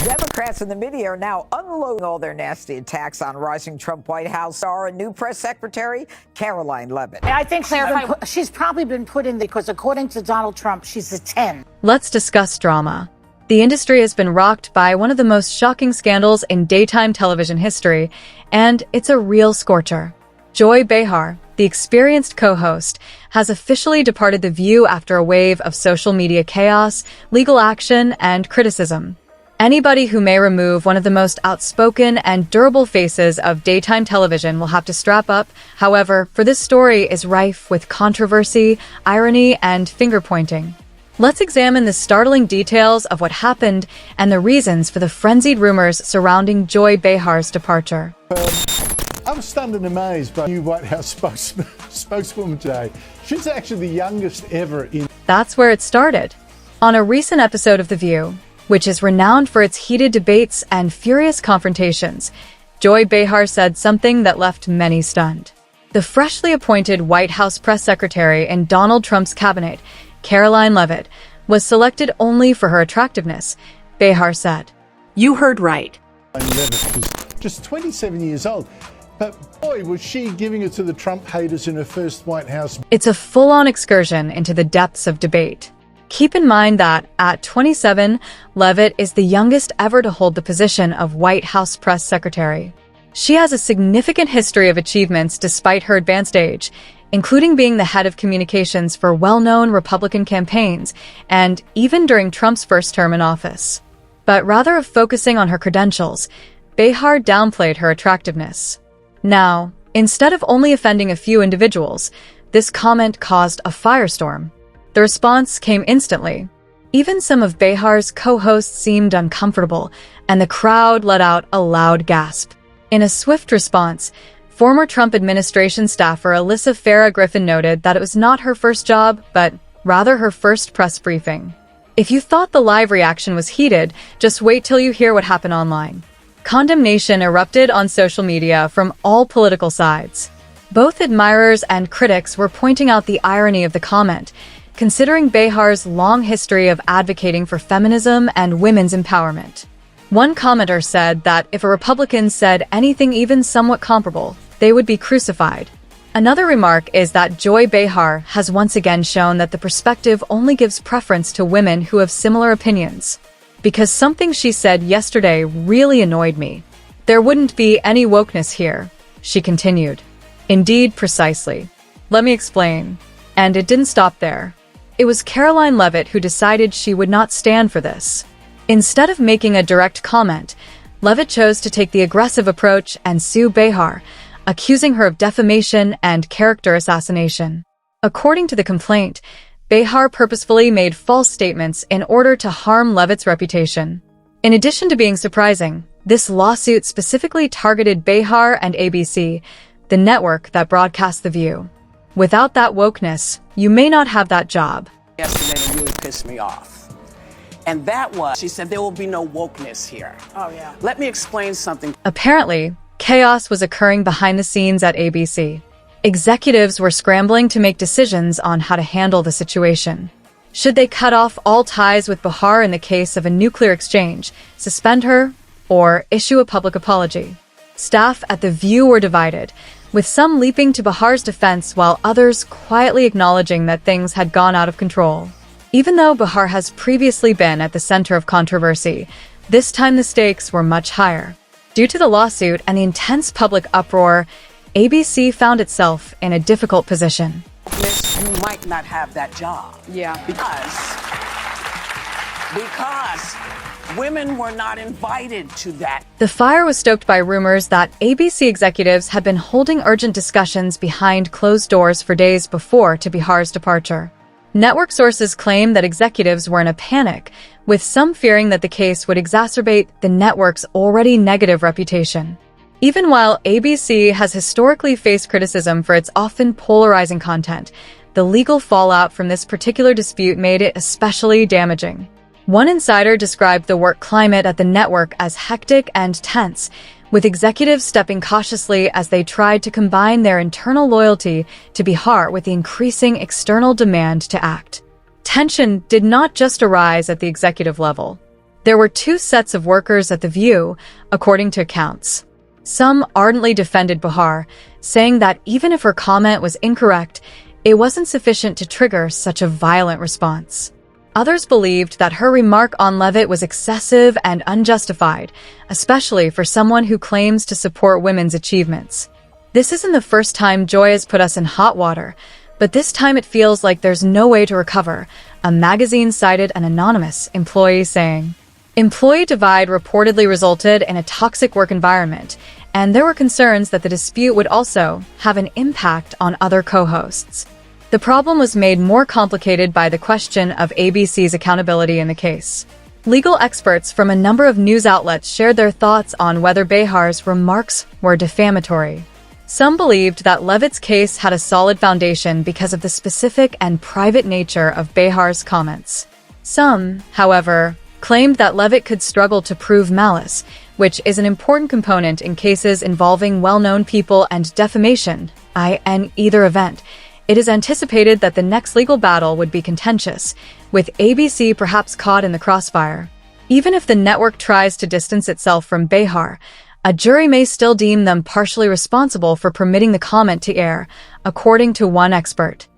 Democrats in the media are now unloading all their nasty attacks on rising Trump White House star and new press secretary, Karoline Leavitt. I think she's probably been put in because, according to Donald Trump, she's a 10. Let's discuss drama. The industry has been rocked by one of the most shocking scandals in daytime television history, and it's a real scorcher. Joy Behar, the experienced co-host, has officially departed The View after a wave of social media chaos, legal action, and criticism. Anybody who may remove one of the most outspoken and durable faces of daytime television will have to strap up. However, for this story is rife with controversy, irony, and finger-pointing. Let's examine the startling details of what happened and the reasons for the frenzied rumors surrounding Joy Behar's departure. I was stunned and amazed by the new White House spokeswoman today. She's actually the youngest ever in... That's where it started. On a recent episode of The View, which is renowned for its heated debates and furious confrontations, Joy Behar said something that left many stunned. The freshly appointed White House press secretary in Donald Trump's cabinet, Karoline Leavitt, was selected only for her attractiveness, Behar said. You heard right. Leavitt was just 27 years old. But boy, was she giving it to the Trump haters in her first White House. It's a full-on excursion into the depths of debate. Keep in mind that, at 27, Leavitt is the youngest ever to hold the position of White House press secretary. She has a significant history of achievements despite her advanced age, including being the head of communications for well-known Republican campaigns, and even during Trump's first term in office. But rather of focusing on her credentials, Behar downplayed her attractiveness. Now, instead of only offending a few individuals, this comment caused a firestorm. The response came instantly. Even some of Behar's co-hosts seemed uncomfortable, and the crowd let out a loud gasp. In a swift response, former Trump administration staffer Alyssa Farah Griffin noted that it was not her first job, but rather her first press briefing. If you thought the live reaction was heated, just wait till you hear what happened online. Condemnation erupted on social media from all political sides. Both admirers and critics were pointing out the irony of the comment, considering Behar's long history of advocating for feminism and women's empowerment. One commenter said that if a Republican said anything even somewhat comparable, they would be crucified. Another remark is that Joy Behar has once again shown that the perspective only gives preference to women who have similar opinions. Because something she said yesterday really annoyed me. There wouldn't be any wokeness here, she continued. Indeed, precisely. Let me explain. And it didn't stop there. It was Karoline Leavitt who decided she would not stand for this. Instead of making a direct comment, Leavitt chose to take the aggressive approach and sue Behar, accusing her of defamation and character assassination. According to the complaint, Behar purposefully made false statements in order to harm Leavitt's reputation. In addition to being surprising, this lawsuit specifically targeted Behar and ABC, the network that broadcasts The View. Without that wokeness, you may not have that job. Yesterday really pissed me off. And that was, she said, there will be no wokeness here. Oh, yeah. Let me explain something. Apparently, chaos was occurring behind the scenes at ABC. Executives were scrambling to make decisions on how to handle the situation. Should they cut off all ties with Behar in the case of a nuclear exchange, suspend her, or issue a public apology? Staff at The View were divided, with some leaping to Behar's defense while others quietly acknowledging that things had gone out of control. Even though Behar has previously been at the center of controversy, this time the stakes were much higher. Due to the lawsuit and the intense public uproar, ABC found itself in a difficult position. Miss, you might not have that job. Yeah. Because women were not invited to that. The fire was stoked by rumors that ABC executives had been holding urgent discussions behind closed doors for days before to Behar's departure. Network sources claim that executives were in a panic, with some fearing that the case would exacerbate the network's already negative reputation. Even while ABC has historically faced criticism for its often polarizing content, the legal fallout from this particular dispute made it especially damaging. One insider described the work climate at the network as hectic and tense, with executives stepping cautiously as they tried to combine their internal loyalty to Behar with the increasing external demand to act. Tension did not just arise at the executive level. There were two sets of workers at The View, according to accounts. Some ardently defended Behar, saying that even if her comment was incorrect, it wasn't sufficient to trigger such a violent response. Others believed that her remark on Leavitt was excessive and unjustified, especially for someone who claims to support women's achievements. This isn't the first time Joy has put us in hot water, but this time it feels like there's no way to recover, a magazine cited an anonymous employee saying. Employee divide reportedly resulted in a toxic work environment, and there were concerns that the dispute would also have an impact on other co-hosts. The problem was made more complicated by the question of ABC's accountability in the case. Legal experts from a number of news outlets shared their thoughts on whether Behar's remarks were defamatory. Some believed that Leavitt's case had a solid foundation because of the specific and private nature of Behar's comments. Some, however, claimed that Leavitt could struggle to prove malice, which is an important component in cases involving well-known people and defamation. In either event, it is anticipated that the next legal battle would be contentious, with ABC perhaps caught in the crossfire. Even if the network tries to distance itself from Behar, a jury may still deem them partially responsible for permitting the comment to air, according to one expert.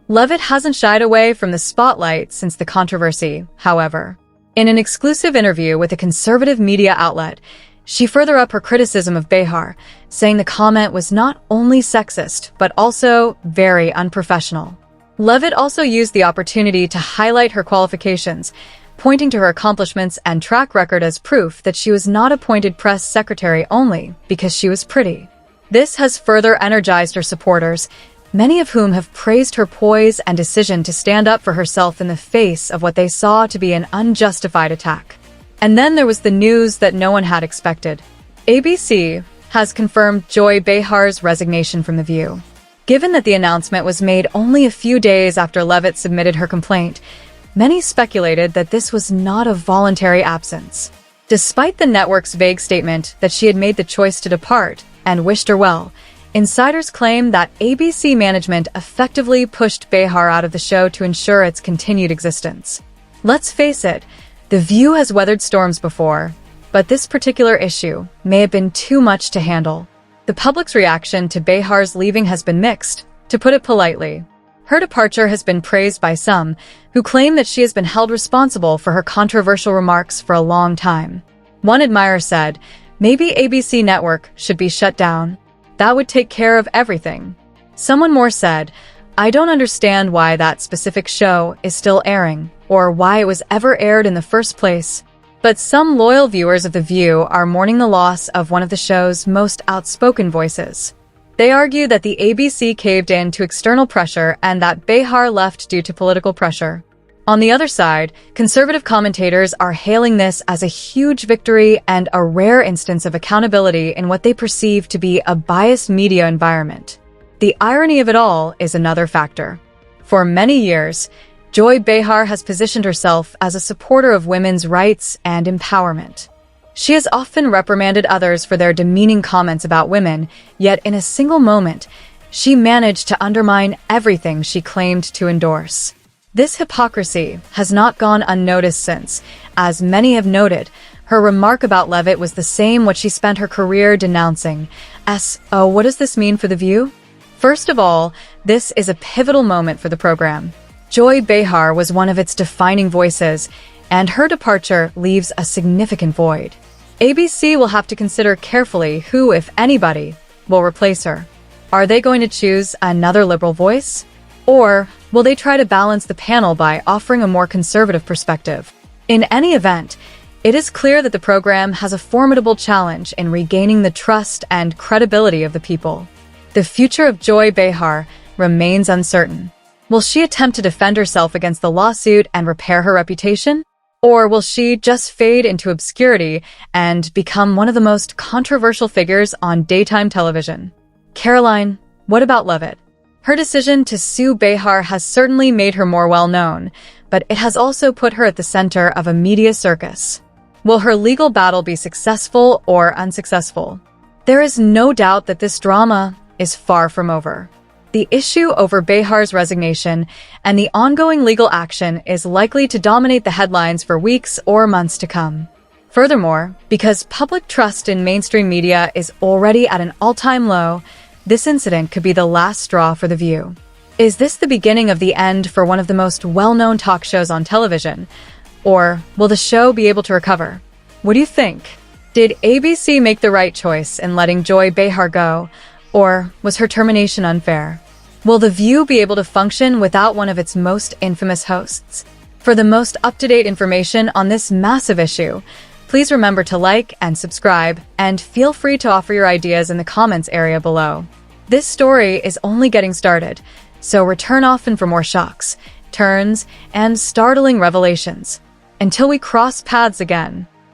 Leavitt hasn't shied away from the spotlight since the controversy, however. In an exclusive interview with a conservative media outlet, she furthered up her criticism of Behar, saying the comment was not only sexist, but also very unprofessional. Leavitt also used the opportunity to highlight her qualifications, pointing to her accomplishments and track record as proof that she was not appointed press secretary only because she was pretty. This has further energized her supporters, many of whom have praised her poise and decision to stand up for herself in the face of what they saw to be an unjustified attack. And then there was the news that no one had expected. ABC has confirmed Joy Behar's resignation from The View. Given that the announcement was made only a few days after Leavitt submitted her complaint, many speculated that this was not a voluntary absence. Despite the network's vague statement that she had made the choice to depart and wished her well, insiders claim that ABC management effectively pushed Behar out of the show to ensure its continued existence. Let's face it, The View has weathered storms before, but this particular issue may have been too much to handle. The public's reaction to Behar's leaving has been mixed, to put it politely. Her departure has been praised by some, who claim that she has been held responsible for her controversial remarks for a long time. One admirer said, "Maybe ABC Network should be shut down. That would take care of everything." Someone more said, "I don't understand why that specific show is still airing, or why it was ever aired in the first place." But some loyal viewers of The View are mourning the loss of one of the show's most outspoken voices. They argue that the ABC caved in to external pressure and that Behar left due to political pressure. On the other side, conservative commentators are hailing this as a huge victory and a rare instance of accountability in what they perceive to be a biased media environment. The irony of it all is another factor. For many years, Joy Behar has positioned herself as a supporter of women's rights and empowerment. She has often reprimanded others for their demeaning comments about women, yet in a single moment, she managed to undermine everything she claimed to endorse. This hypocrisy has not gone unnoticed since, as many have noted, her remark about Leavitt was the same what she spent her career denouncing. What does this mean for The View? First of all, this is a pivotal moment for the program. Joy Behar was one of its defining voices, and her departure leaves a significant void. ABC will have to consider carefully who, if anybody, will replace her. Are they going to choose another liberal voice? Or will they try to balance the panel by offering a more conservative perspective? In any event, it is clear that the program has a formidable challenge in regaining the trust and credibility of the people. The future of Joy Behar remains uncertain. Will she attempt to defend herself against the lawsuit and repair her reputation? Or will she just fade into obscurity and become one of the most controversial figures on daytime television? Karoline, what about Leavitt? Her decision to sue Behar has certainly made her more well-known, but it has also put her at the center of a media circus. Will her legal battle be successful or unsuccessful? There is no doubt that this drama is far from over. the issue over Behar's resignation and the ongoing legal action is likely to dominate the headlines for weeks or months to come. Furthermore, because public trust in mainstream media is already at an all-time low, this incident could be the last straw for The View. Is this the beginning of the end for one of the most well-known talk shows on television? Or will the show be able to recover? What do you think? Did ABC make the right choice in letting Joy Behar go, or was her termination unfair? Will The View be able to function without one of its most infamous hosts? For the most up-to-date information on this massive issue, please remember to like and subscribe, and feel free to offer your ideas in the comments area below. This story is only getting started, so return often for more shocks, turns, and startling revelations. Until we cross paths again.